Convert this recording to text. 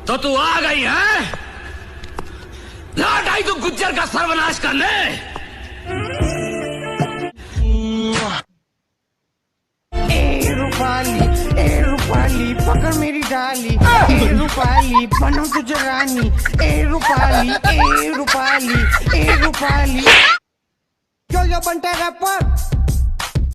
तो तू आ गई है? लौट आई तू गुज्जर का सर्वनाश करने। ए रूपाली पकड़ मेरी डाली। ए रूपाली बनो तुझे रानी। ए रूपाली ए रूपाली ए रूपाली। जो बंटा रैपर